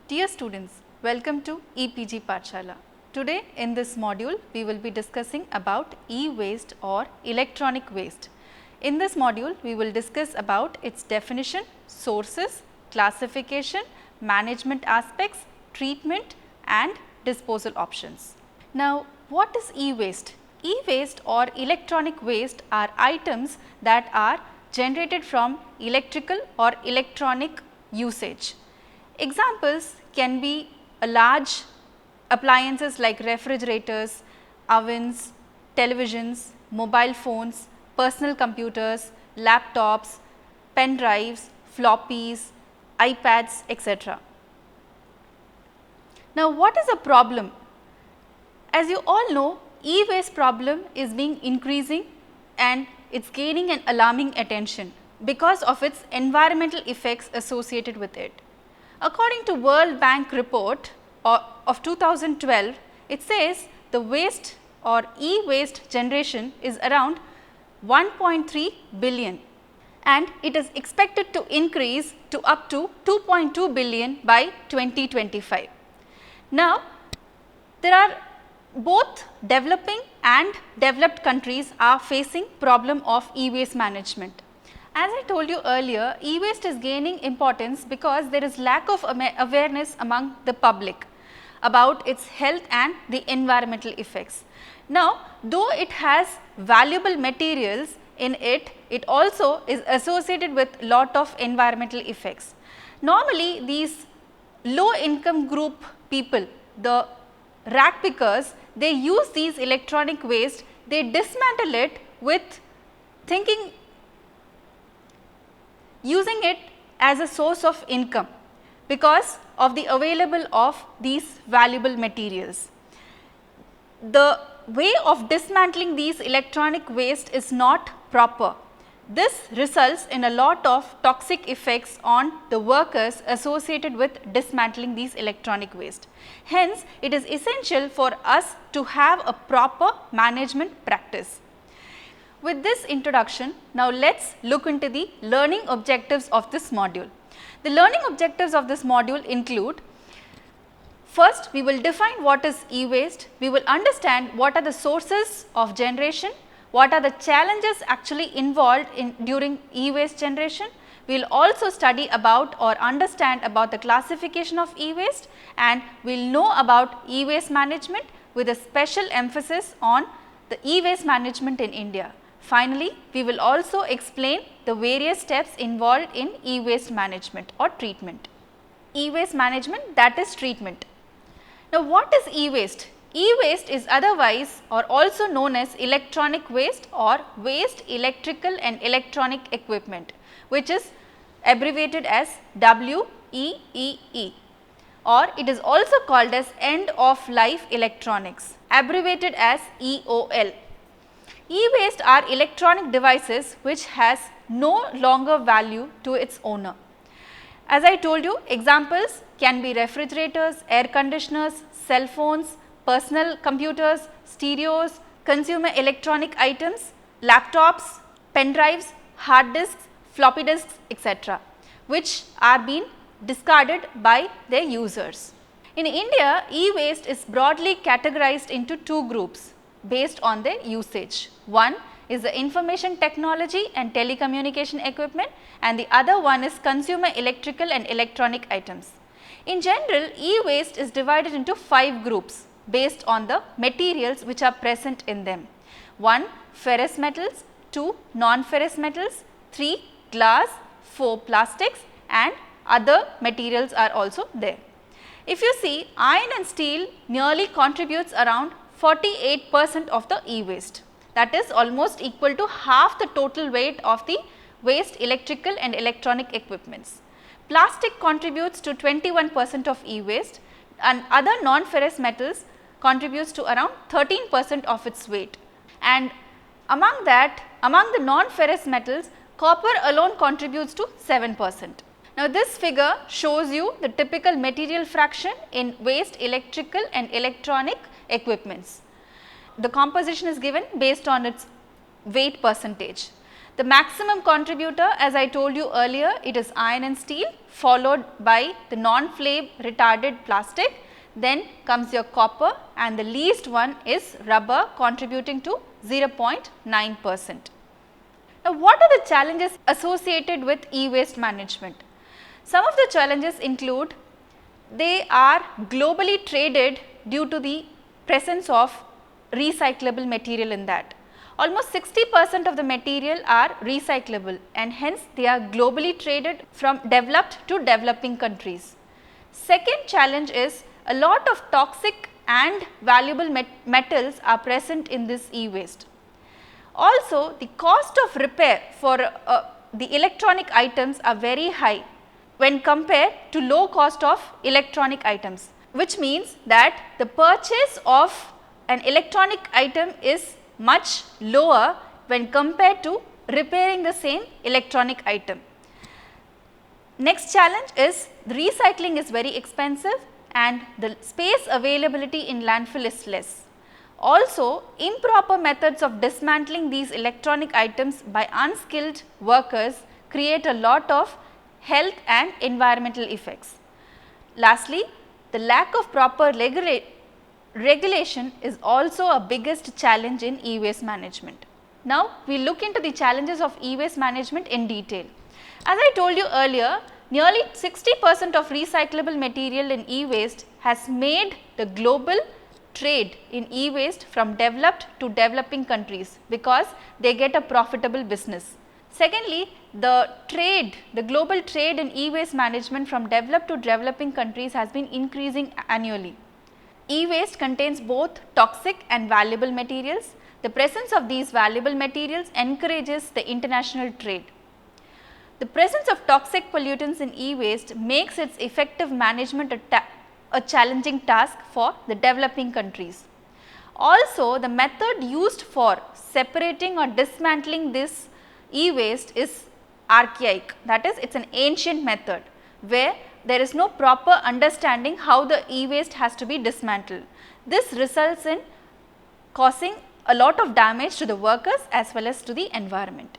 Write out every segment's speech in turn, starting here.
Dear students, welcome to EPG Pathshala. Today in this module, we will be discussing about e-waste or electronic waste. In this module, we will discuss about its definition, sources, classification, management aspects, treatment and disposal options. Now, what is e-waste? E-waste or electronic waste are items that are generated from electrical or electronic usage. Examples can be a large appliances like refrigerators, ovens, televisions, mobile phones, personal computers, laptops, pen drives, floppies, iPads, etc. Now, what is the problem? As you all know, e-waste problem is being increasing and it's gaining an alarming attention because of its environmental effects associated with it. According to World Bank report of 2012, it says the waste or e-waste generation is around 1.3 billion and it is expected to increase to up to 2.2 billion by 2025. Now, there are both developing and developed countries are facing problem of e-waste management. As I told you earlier, e-waste is gaining importance because there is lack of awareness among the public about its health and the environmental effects. Now, though it has valuable materials in it, it also is associated with lot of environmental effects. Normally, these low income group people, the rag pickers, they use these electronic waste, they dismantle it with thinking using it as a source of income because of the available of these valuable materials. The way of dismantling these electronic waste is not proper. This results in a lot of toxic effects on the workers associated with dismantling these electronic waste. Hence, it is essential for us to have a proper management practice. With this introduction, now let us look into the learning objectives of this module. The learning objectives of this module include: first, we will define what is e-waste, we will understand what are the sources of generation, what are the challenges actually involved in during e-waste generation. We will also study about or understand about the classification of e-waste, and we will know about e-waste management with a special emphasis on the e-waste management in India. Finally, we will also explain the various steps involved in e-waste management or treatment. E-waste management, that is treatment. Now, what is e-waste? E-waste is otherwise or also known as electronic waste or waste electrical and electronic equipment, which is abbreviated as WEEE, or it is also called as end of life electronics, abbreviated as EOL. E-waste are electronic devices which has no longer value to its owner. As I told you, examples can be refrigerators, air conditioners, cell phones, personal computers, stereos, consumer electronic items, laptops, pen drives, hard disks, floppy disks, etc., which are being discarded by their users. In India, e-waste is broadly categorized into two groups based on their usage. One is the information technology and telecommunication equipment, and the other one is consumer electrical and electronic items. In general, e-waste is divided into 5 groups based on the materials which are present in them. 1. Ferrous metals, 2. Non-ferrous metals, 3. Glass, 4. Plastics, and other materials are also there. If you see, iron and steel nearly contributes around 48% of the e-waste, that is almost equal to half the total weight of the waste electrical and electronic equipments. Plastic contributes to 21% of e-waste, and other non-ferrous metals contributes to around 13% of its weight. And among the non-ferrous metals, copper alone contributes to 7%. Now, this figure shows you the typical material fraction in waste electrical and electronic equipments. The composition is given based on its weight percentage. The maximum contributor, as I told you earlier, it is iron and steel, followed by the non-flame retardant plastic, then comes your copper, and the least one is rubber, contributing to 0.9%. Now, what are the challenges associated with e-waste management? Some of the challenges include they are globally traded due to the presence of recyclable material in that. Almost 60% of the material are recyclable, and hence they are globally traded from developed to developing countries. Second challenge is a lot of toxic and valuable metals are present in this e-waste. Also, the cost of repair for the electronic items are very high when compared to low cost of electronic items, which means that the purchase of an electronic item is much lower when compared to repairing the same electronic item. Next challenge is the recycling is very expensive and the space availability in landfill is less. Also, improper methods of dismantling these electronic items by unskilled workers create a lot of health and environmental effects. Lastly, the lack of proper regulation is also a biggest challenge in e-waste management. Now, we look into the challenges of e-waste management in detail. As I told you earlier, nearly 60% of recyclable material in e-waste has made the global trade in e-waste from developed to developing countries because they get a profitable business. Secondly, the global trade in e-waste management from developed to developing countries has been increasing annually. E-waste contains both toxic and valuable materials. The presence of these valuable materials encourages the international trade. The presence of toxic pollutants in e-waste makes its effective management a challenging task for the developing countries. Also, the method used for separating or dismantling this e-waste is archaic, that is, it is an ancient method where there is no proper understanding how the e-waste has to be dismantled. This results in causing a lot of damage to the workers as well as to the environment.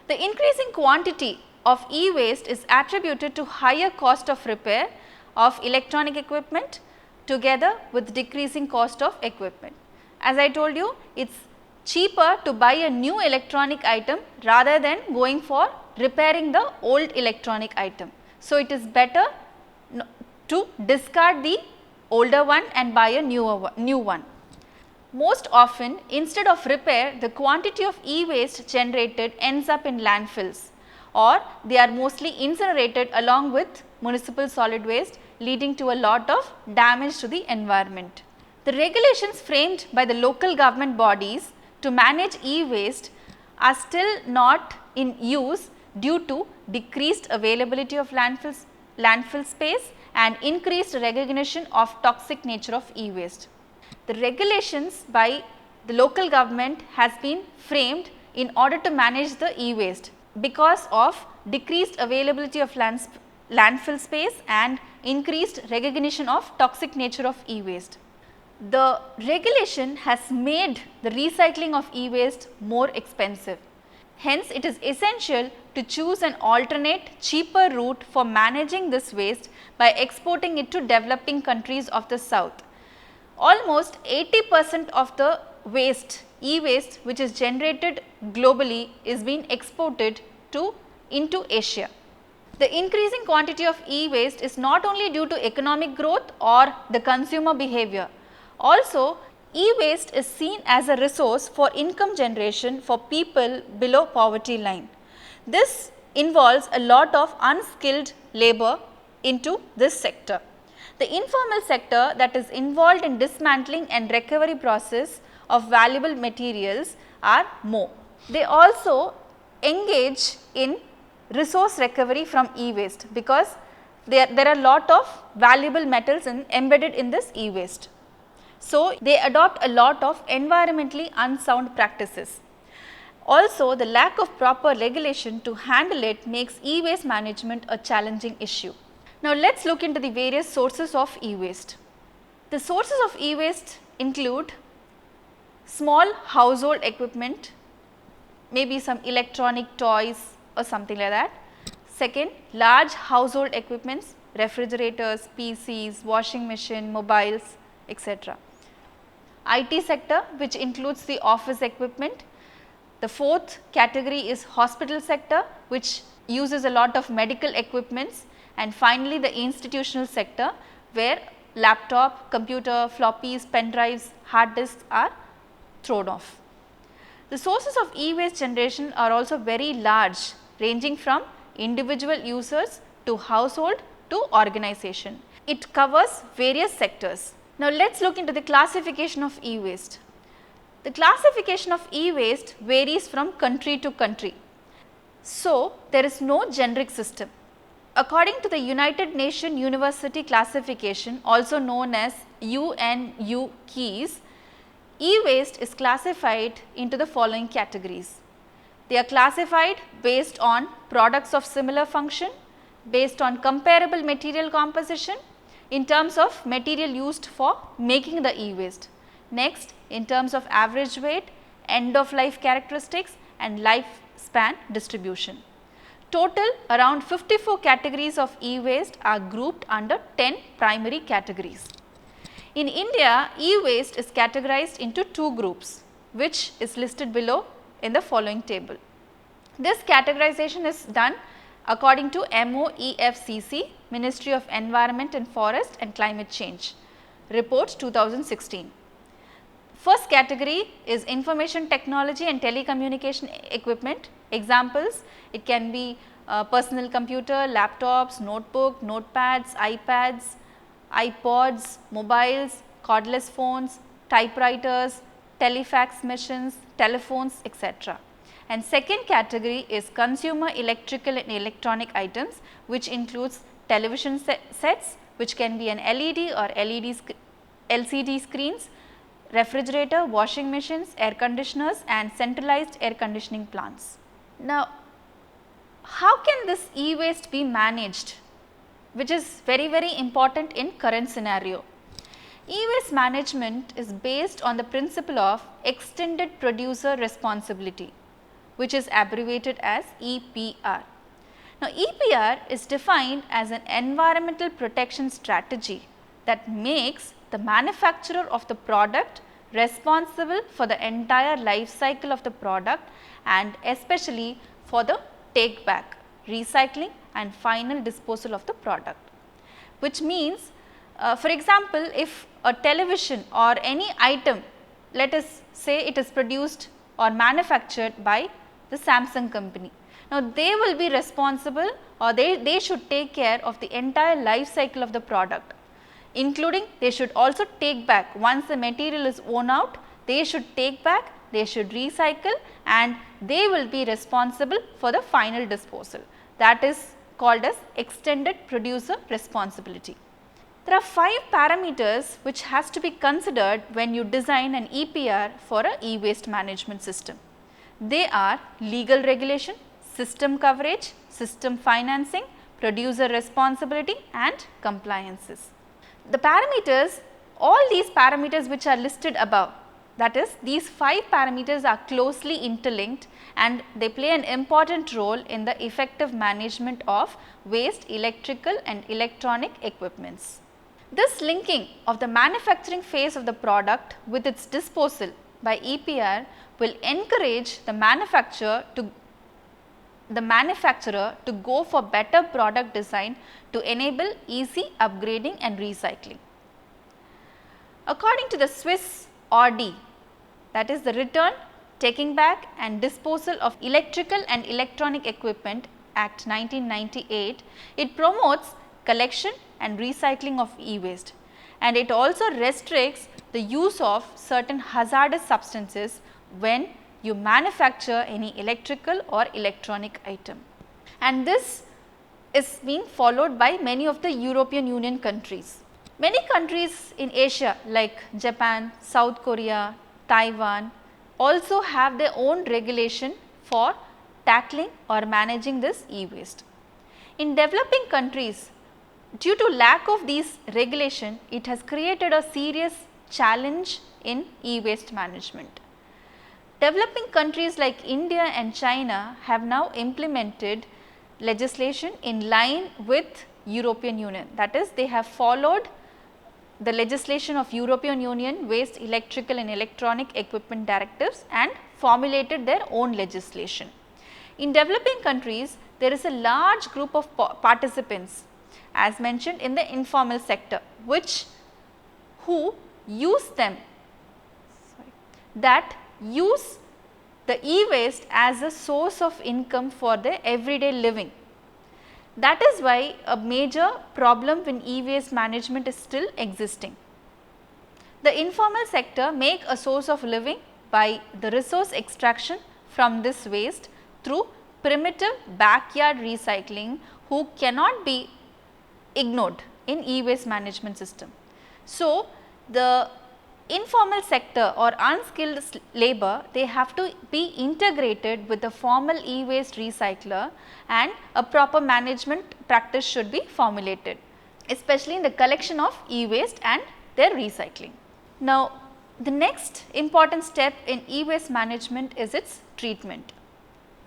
The increasing quantity of e-waste is attributed to higher cost of repair of electronic equipment together with decreasing cost of equipment. As I told you, it is cheaper to buy a new electronic item rather than going for repairing the old electronic item. So, it is better to discard the older one and buy a new one. Most often, instead of repair, the quantity of e-waste generated ends up in landfills, or they are mostly incinerated along with municipal solid waste, leading to a lot of damage to the environment. The regulations framed by the local government bodies to manage e-waste are still not in use due to decreased availability of landfill space and increased recognition of toxic nature of e-waste. The regulations by the local government has been framed in order to manage the e-waste because of decreased availability of landfill space and increased recognition of toxic nature of e-waste. The regulation has made the recycling of e-waste more expensive. Hence, it is essential to choose an alternate cheaper route for managing this waste by exporting it to developing countries of the south. Almost 80% of the waste, e-waste, which is generated globally is being exported into Asia. The increasing quantity of e-waste is not only due to economic growth or the consumer behavior. Also, e-waste is seen as a resource for income generation for people below poverty line. This involves a lot of unskilled labor into this sector. The informal sector that is involved in dismantling and recovery process of valuable materials are more. They also engage in resource recovery from e-waste because there are a lot of valuable metals embedded in this e-waste. So, they adopt a lot of environmentally unsound practices. Also, the lack of proper regulation to handle it makes e-waste management a challenging issue. Now, let us look into the various sources of e-waste. The sources of e-waste include small household equipment, maybe some electronic toys or something like that. Second, large household equipments, refrigerators, PCs, washing machine, mobiles, etc. IT sector, which includes the office equipment. The fourth category is hospital sector, which uses a lot of medical equipments, and finally the institutional sector, where laptop, computer, floppies, pen drives, hard disks are thrown off. The sources of e-waste generation are also very large, ranging from individual users to household to organization. It covers various sectors. Now, let us look into the classification of e-waste. The classification of e-waste varies from country to country. So, there is no generic system. According to the United Nations University Classification, also known as UNUCES, e-waste is classified into the following categories. They are classified based on products of similar function, based on comparable material composition, in terms of material used for making the e-waste. Next, in terms of average weight, end of life characteristics and lifespan distribution. Total around 54 categories of e-waste are grouped under 10 primary categories. In India, e-waste is categorized into two groups, which is listed below in the following table. This categorization is done according to MOEFCC, Ministry of Environment and Forest and Climate Change, report 2016. First category is information technology and telecommunication equipment. Examples, it can be personal computer, laptops, notebook, notepads, iPads, iPods, mobiles, cordless phones, typewriters, telefax machines, telephones, etc. And second category is consumer electrical and electronic items, which includes television sets, which can be an LED or LCD screens, refrigerator, washing machines, air conditioners and centralized air conditioning plants. Now, how can this e-waste be managed, which is very important in current scenario? E-waste management is based on the principle of extended producer responsibility, which is abbreviated as EPR. Now, EPR is defined as an environmental protection strategy that makes the manufacturer of the product responsible for the entire life cycle of the product and especially for the take back, recycling and final disposal of the product. Which means, for example, if a television or any item, let us say it is produced or manufactured by the Samsung company. Now, they will be responsible or they should take care of the entire life cycle of the product, including they should also take back once the material is worn out, they should take back, they should recycle and they will be responsible for the final disposal. That is called as extended producer responsibility. There are 5 parameters which has to be considered when you design an EPR for a e-waste management system. They are legal regulation, system coverage, system financing, producer responsibility and compliances. The parameters, all these parameters which are listed above, that is these 5 parameters are closely interlinked and they play an important role in the effective management of waste electrical and electronic equipments. This linking of the manufacturing phase of the product with its disposal by EPR will encourage the manufacturer to go for better product design to enable easy upgrading and recycling. According to the Swiss RD, that is the Return, Taking Back and Disposal of Electrical and Electronic Equipment Act 1998, it promotes collection and recycling of e-waste and it also restricts the use of certain hazardous substances when you manufacture any electrical or electronic item. And this is being followed by many of the European Union countries. Many countries in Asia like Japan, South Korea, Taiwan also have their own regulation for tackling or managing this e-waste. In developing countries, due to lack of these regulation, it has created a serious challenge in e-waste management. Developing countries like India and China have now implemented legislation in line with European Union. That is, they have followed the legislation of European Union Waste Electrical and Electronic Equipment Directives and formulated their own legislation. In developing countries, there is a large group of participants as mentioned in the informal sector, who use the e-waste as a source of income for their everyday living. That is why a major problem in e-waste management is still existing. The informal sector make a source of living by the resource extraction from this waste through primitive backyard recycling, who cannot be ignored in e-waste management system. So, the informal sector or unskilled labor, they have to be integrated with the formal e-waste recycler, and a proper management practice should be formulated, especially in the collection of e-waste and their recycling. Now, the next important step in e-waste management is its treatment.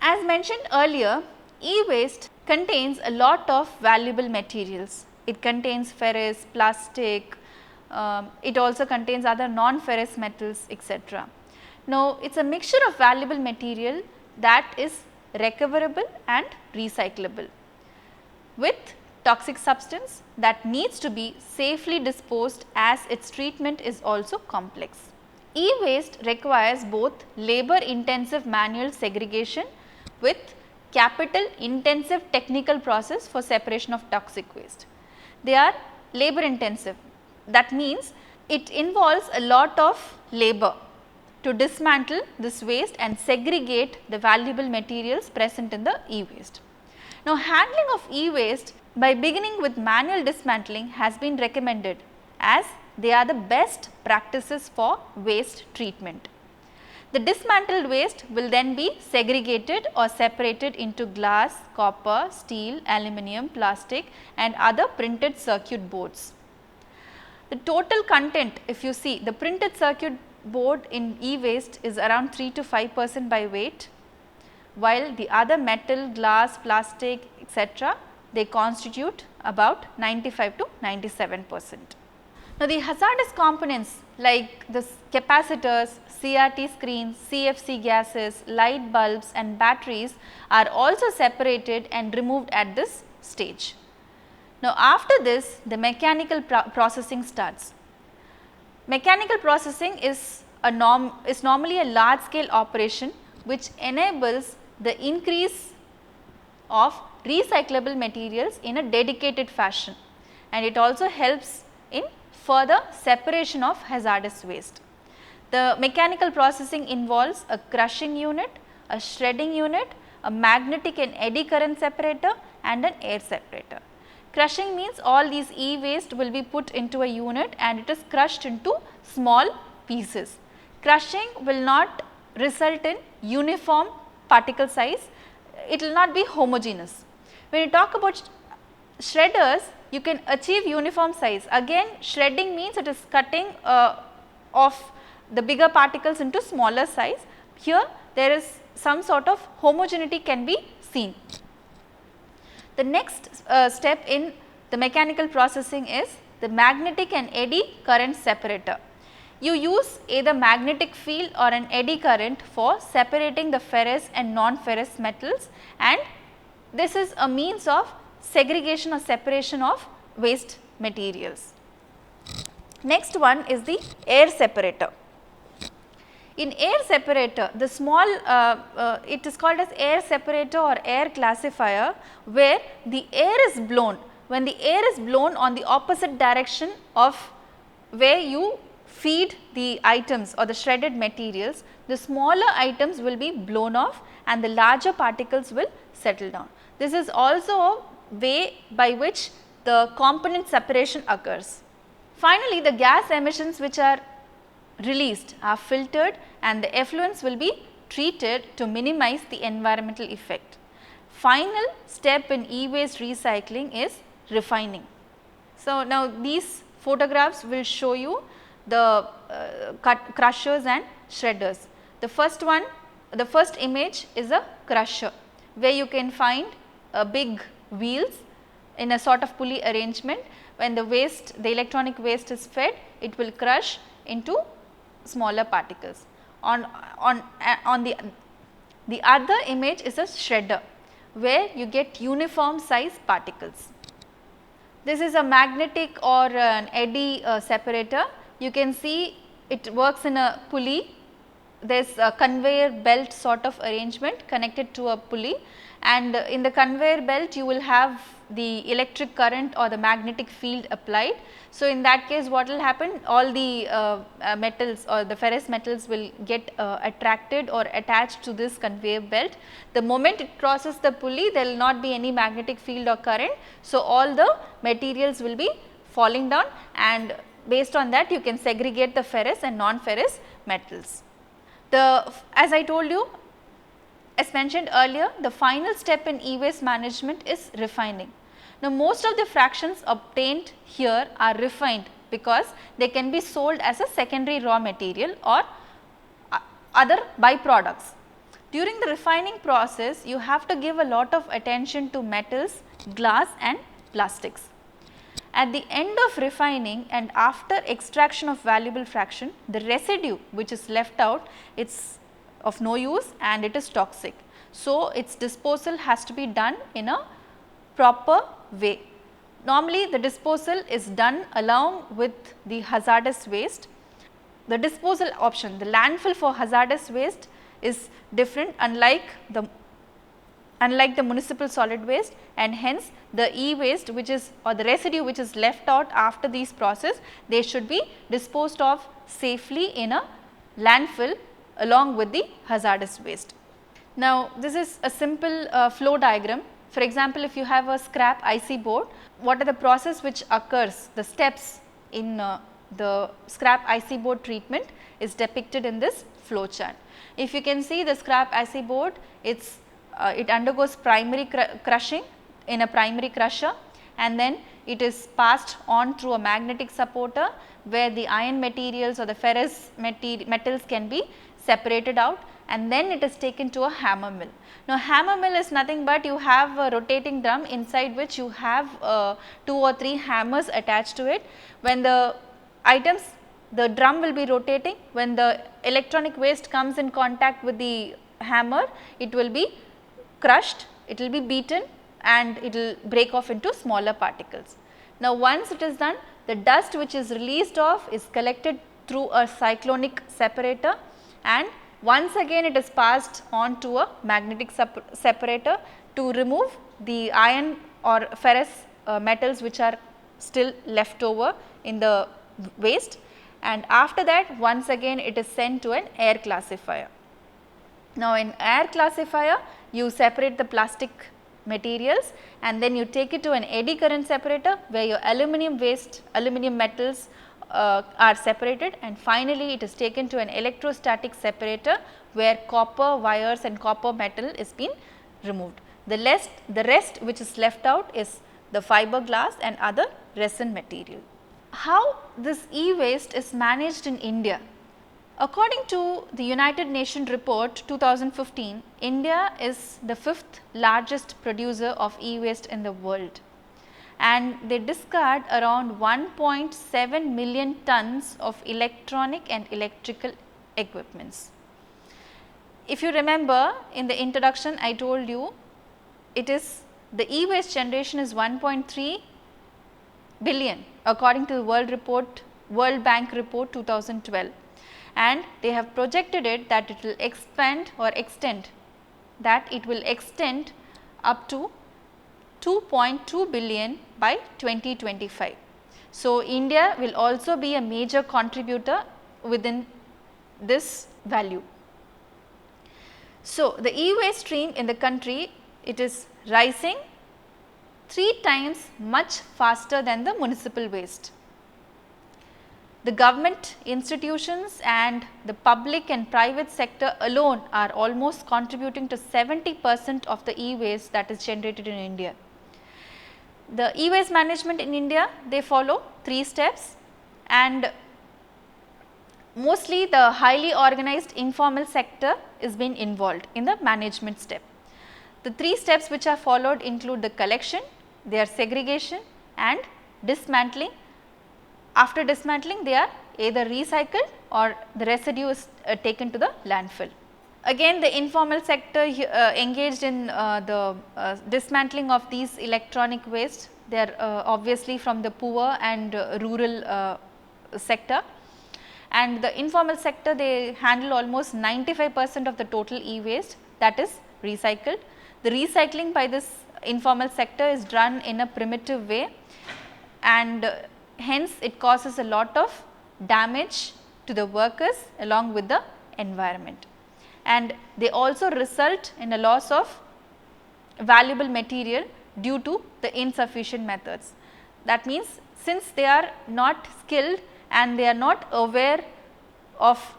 As mentioned earlier, e-waste contains a lot of valuable materials. It contains ferrous, plastic, it also contains other non-ferrous metals, etc. Now, it is a mixture of valuable material that is recoverable and recyclable with toxic substance that needs to be safely disposed, as its treatment is also complex. E-waste requires both labor intensive manual segregation with capital intensive technical process for separation of toxic waste. They are labor intensive. That means it involves a lot of labor to dismantle this waste and segregate the valuable materials present in the e-waste. Now, handling of e-waste by beginning with manual dismantling has been recommended, as they are the best practices for waste treatment. The dismantled waste will then be segregated or separated into glass, copper, steel, aluminum, plastic and other printed circuit boards. The total content, if you see, the printed circuit board in e-waste is around 3 to 5% by weight, while the other metal, glass, plastic, etc., they constitute about 95 to 97%. Now, the hazardous components like the capacitors, CRT screens, CFC gases, light bulbs and batteries are also separated and removed at this stage. Now, after this, the mechanical processing starts. Mechanical processing is normally a large scale operation which enables the increase of recyclable materials in a dedicated fashion, and it also helps in further separation of hazardous waste. The mechanical processing involves a crushing unit, a shredding unit, a magnetic and eddy current separator and an air separator. Crushing means all these e-waste will be put into a unit and it is crushed into small pieces. Crushing will not result in uniform particle size, it will not be homogeneous. When you talk about shredders, you can achieve uniform size. Again, shredding means it is cutting of the bigger particles into smaller size. Here there is some sort of homogeneity can be seen. The next step in the mechanical processing is the magnetic and eddy current separator. You use either magnetic field or an eddy current for separating the ferrous and non-ferrous metals, and this is a means of segregation or separation of waste materials. Next one is the air separator. In air separator, the small it is called as air separator or air classifier, where the air is blown. When the air is blown on the opposite direction of where you feed the items or the shredded materials, the smaller items will be blown off and the larger particles will settle down. This is also a way by which the component separation occurs. Finally, the gas emissions which are released are filtered and the effluents will be treated to minimize the environmental effect. Final step in e-waste recycling is refining. So, now these photographs will show you the crushers and shredders. The first one, the first image is a crusher, where you can find big wheels in a sort of pulley arrangement. When the waste, the electronic waste is fed, it will crush into smaller particles. On the other image is a shredder, where you get uniform size particles. This is a magnetic or an eddy separator. You can see it works in a pulley. There is a conveyor belt sort of arrangement connected to a pulley, and in the conveyor belt you will have the electric current or the magnetic field applied. So, in that case what will happen, all the metals or the ferrous metals will get attracted or attached to this conveyor belt. The moment it crosses the pulley, there will not be any magnetic field or current. So, all the materials will be falling down, and based on that you can segregate the ferrous and non-ferrous metals. As I told you, as mentioned earlier, the final step in e-waste management is refining. Now, most of the fractions obtained here are refined because they can be sold as a secondary raw material or other byproducts. During the refining process, you have to give a lot of attention to metals, glass and plastics. At the end of refining and after extraction of valuable fraction, the residue which is left out, it is of no use and it is toxic. So, its disposal has to be done in a proper way. Normally, the disposal is done along with the hazardous waste. The disposal option, the landfill for hazardous waste is different, unlike the municipal solid waste, and hence the e-waste which is, or the residue which is left out after these process, they should be disposed of safely in a landfill along with the hazardous waste. Now, this is a simple flow diagram. For example, if you have a scrap IC board, what are the process which occurs, the steps in the scrap IC board treatment is depicted in this flow chart. If you can see the scrap IC board, it undergoes primary crushing in a primary crusher, and then it is passed on through a magnetic supporter where the iron materials or the ferrous metals can be separated out, and then it is taken to a hammer mill. Now, hammer mill is nothing but you have a rotating drum inside which you have 2 or 3 hammers attached to it. When the items, the drum will be rotating, when the electronic waste comes in contact with the hammer, it will be crushed, it will be beaten and it will break off into smaller particles. Now, once it is done, the dust which is released off is collected through a cyclonic separator, and once again it is passed on to a magnetic separator to remove the iron or ferrous metals which are still left over in the waste, and after that once again it is sent to an air classifier. Now, in air classifier you separate the plastic materials and then you take it to an eddy current separator where your aluminum waste, aluminum metals are separated, and finally it is taken to an electrostatic separator where copper wires and copper metal is being removed. The rest which is left out is the fiberglass and other resin material. How this e-waste is managed in India? According to the United Nations report 2015, India is the 5th largest producer of e-waste in the world, and they discard around 1.7 million tons of electronic and electrical equipments. If you remember, in the introduction I told you it is the e-waste generation is 1.3 billion according to the World Bank report 2012, and they have projected it that it will expand or extend, that it will extend up to 2.2 billion by 2025. So, India will also be a major contributor within this value. So, the e-waste stream in the country, it is rising 3 times much faster than the municipal waste. The government institutions and the public and private sector alone are almost contributing to 70% of the e-waste that is generated in India. The e-waste management in India, they follow 3 steps, and mostly the highly organized informal sector is being involved in the management step. The 3 steps which are followed include the collection, their segregation and dismantling. After dismantling, they are either recycled or the residue is taken to the landfill. Again, the informal sector engaged in the dismantling of these electronic waste. They are obviously from the poor and rural sector, and the informal sector, they handle almost 95% of the total e-waste, that is recycled. The recycling by this informal sector is done in a primitive way, and hence it causes a lot of damage to the workers along with the environment, and they also result in a loss of valuable material due to the insufficient methods. That means, since they are not skilled and they are not aware of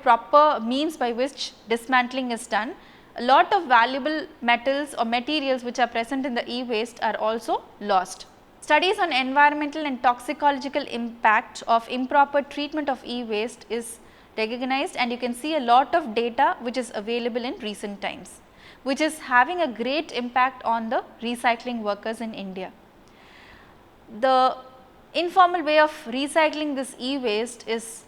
proper means by which dismantling is done, a lot of valuable metals or materials which are present in the e-waste are also lost. Studies on environmental and toxicological impact of improper treatment of e-waste is recognized, and you can see a lot of data which is available in recent times, which is having a great impact on the recycling workers in India. The informal way of recycling this e-waste is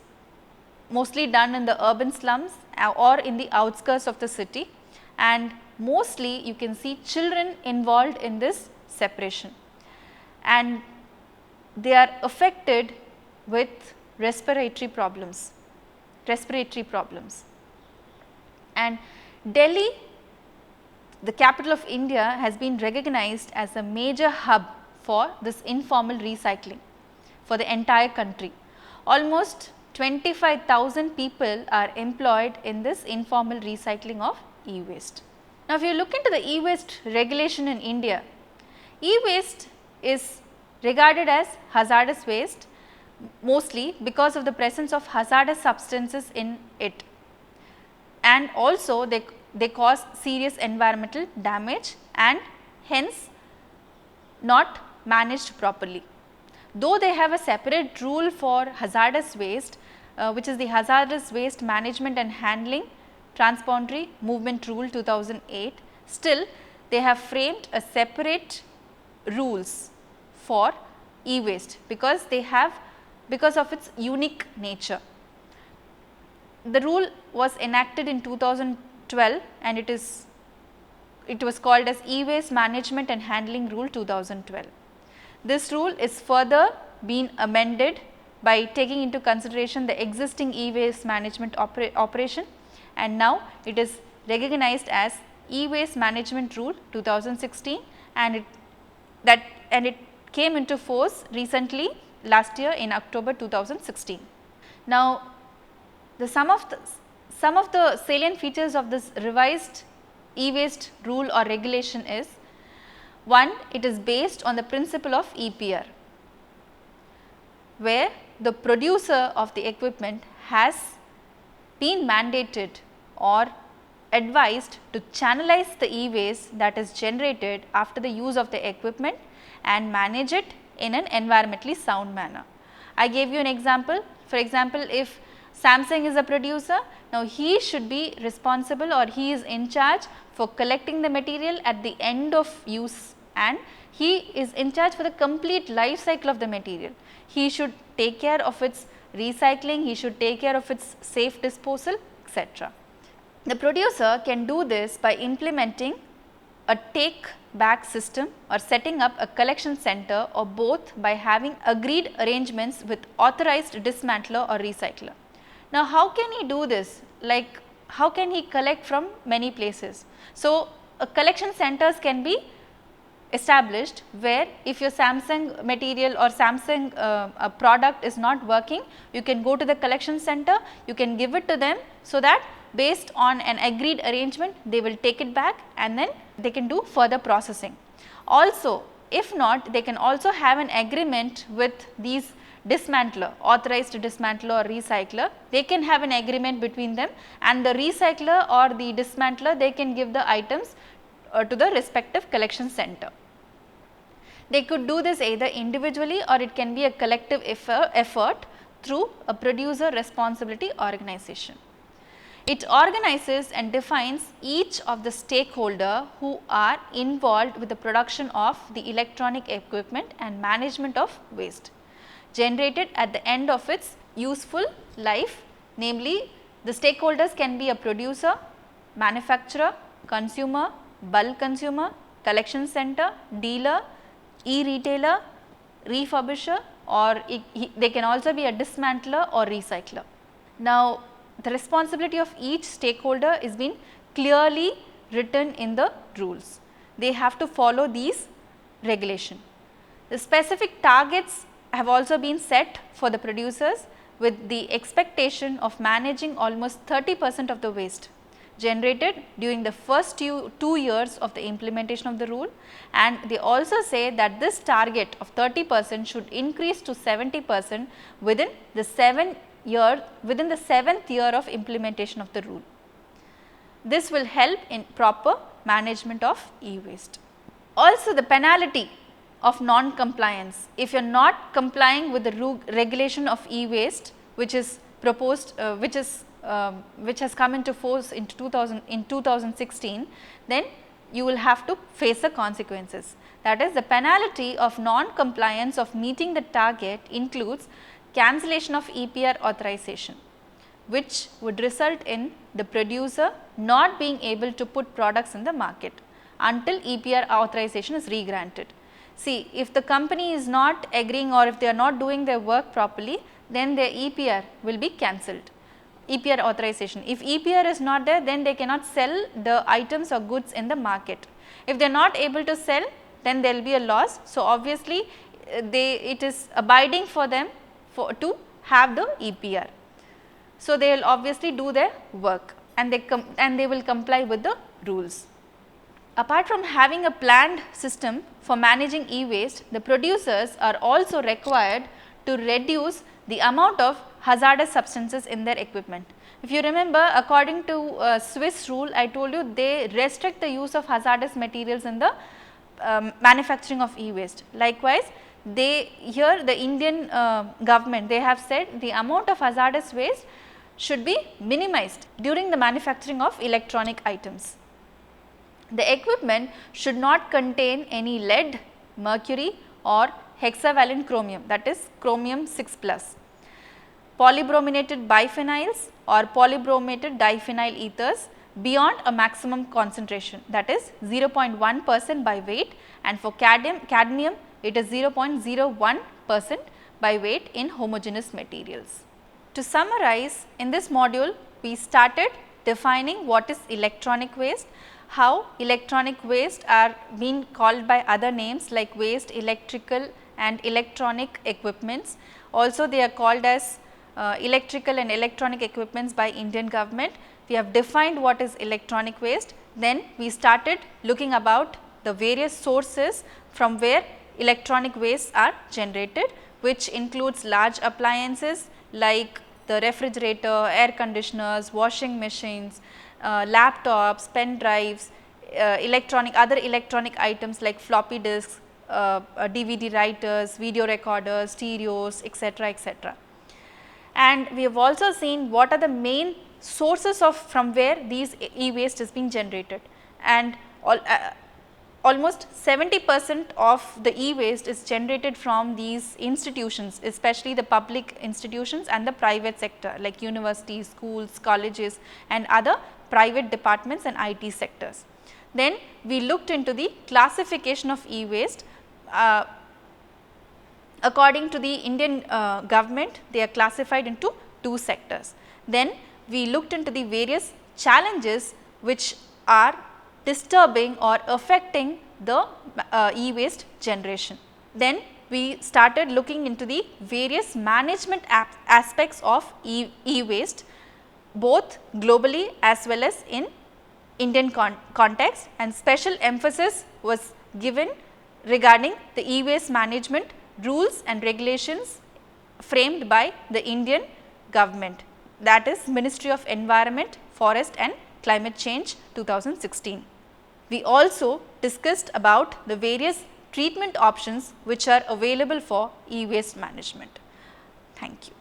mostly done in the urban slums or in the outskirts of the city, and mostly you can see children involved in this separation, and they are affected with respiratory problems. And Delhi, the capital of India, has been recognized as a major hub for this informal recycling for the entire country. Almost 25,000 people are employed in this informal recycling of e-waste. Now, if you look into the e-waste regulation in India, e-waste is regarded as hazardous waste mostly because of the presence of hazardous substances in it, and also they cause serious environmental damage and hence not managed properly. Though they have a separate rule for hazardous waste, which is the Hazardous Waste Management and Handling Transboundary Movement Rule 2008, still they have framed a separate rules for e-waste because of its unique nature. The rule was enacted in 2012 and it was called as E-Waste Management and Handling Rule 2012. This rule is further been amended by taking into consideration the existing e-waste management operation, and now it is recognized as E-Waste Management Rule 2016, and it came into force recently last year in October 2016. Now, some of the salient features of this revised e-waste rule or regulation is: 1, it is based on the principle of EPR, where the producer of the equipment has been mandated or advised to channelize the e-waste that is generated after the use of the equipment and manage it in an environmentally sound manner. I gave you an example. For example, if Samsung is a producer, now he should be responsible or he is in charge for collecting the material at the end of use, and he is in charge for the complete life cycle of the material. He should take care of its recycling, he should take care of its safe disposal, etc. The producer can do this by implementing a take back system or setting up a collection center, or both by having agreed arrangements with authorized dismantler or recycler. Now, how can he do this? Like, how can he collect from many places? So, collection centers can be established where if your Samsung material or Samsung product is not working, you can go to the collection center, you can give it to them, so that based on an agreed arrangement they will take it back and then they can do further processing. Also, if not, they can also have an agreement with these dismantler, authorized dismantler or recycler. They can have an agreement between them, and the recycler or the dismantler, they can give the items to the respective collection center. They could do this either individually or it can be a collective effort through a producer responsibility organization. It organizes and defines each of the stakeholder who are involved with the production of the electronic equipment and management of waste generated at the end of its useful life, namely the stakeholders can be a producer, manufacturer, consumer, bulk consumer, collection center, dealer, e-retailer, refurbisher, or they can also be a dismantler or recycler. Now, the responsibility of each stakeholder is being clearly written in the rules. They have to follow these regulations. The specific targets have also been set for the producers with the expectation of managing almost 30% of the waste generated during the first 2 years of the implementation of the rule, and they also say that this target of 30% should increase to 70% within the 7th year of implementation of the rule. This will help in proper management of e-waste. Also, the penalty of non-compliance, if you are not complying with the regulation of e-waste which is proposed, which has come into force in 2016, then you will have to face the consequences. That is, the penalty of non-compliance of meeting the target includes cancellation of EPR authorization, which would result in the producer not being able to put products in the market until EPR authorization is re-granted. See, if the company is not agreeing or if they are not doing their work properly, then their EPR will be cancelled. EPR authorization. If EPR is not there, then they cannot sell the items or goods in the market. If they are not able to sell, then there will be a loss. So, obviously, it is abiding for them to have the EPR. So, they will obviously do their work and they will comply with the rules. Apart from having a planned system for managing e-waste, the producers are also required to reduce the amount of hazardous substances in their equipment. If you remember, according to Swiss rule, I told you they restrict the use of hazardous materials in the manufacturing of e-waste. Likewise, here the Indian government, they have said the amount of hazardous waste should be minimized during the manufacturing of electronic items. The equipment should not contain any lead, mercury or hexavalent chromium, that is chromium 6 plus, polybrominated biphenyls or polybromated diphenyl ethers beyond a maximum concentration, that is 0.1% by weight, and for cadmium it is 0.01% by weight in homogeneous materials. To summarize, in this module we started defining what is electronic waste, how electronic waste are being called by other names like waste, electrical and electronic equipments. Also they are called as electrical and electronic equipments by Indian government. We have defined what is electronic waste. Then we started looking about the various sources from where electronic wastes are generated, which includes large appliances like the refrigerator, air conditioners, washing machines, laptops, pen drives, other electronic items like floppy disks, DVD writers, video recorders, stereos, etc., etc. And we have also seen what are the main sources of from where these e-waste is being generated, and almost 70% of the e-waste is generated from these institutions, especially the public institutions and the private sector like universities, schools, colleges and other private departments and IT sectors. Then we looked into the classification of e-waste. According to the Indian government, they are classified into 2 sectors. Then we looked into the various challenges which are disturbing or affecting the e-waste generation. Then we started looking into the various management aspects of e-waste, both globally as well as in Indian context, and special emphasis was given regarding the e-waste management rules and regulations framed by the Indian government, that is Ministry of Environment, Forest and Climate Change 2016. We also discussed about the various treatment options which are available for e-waste management. Thank you.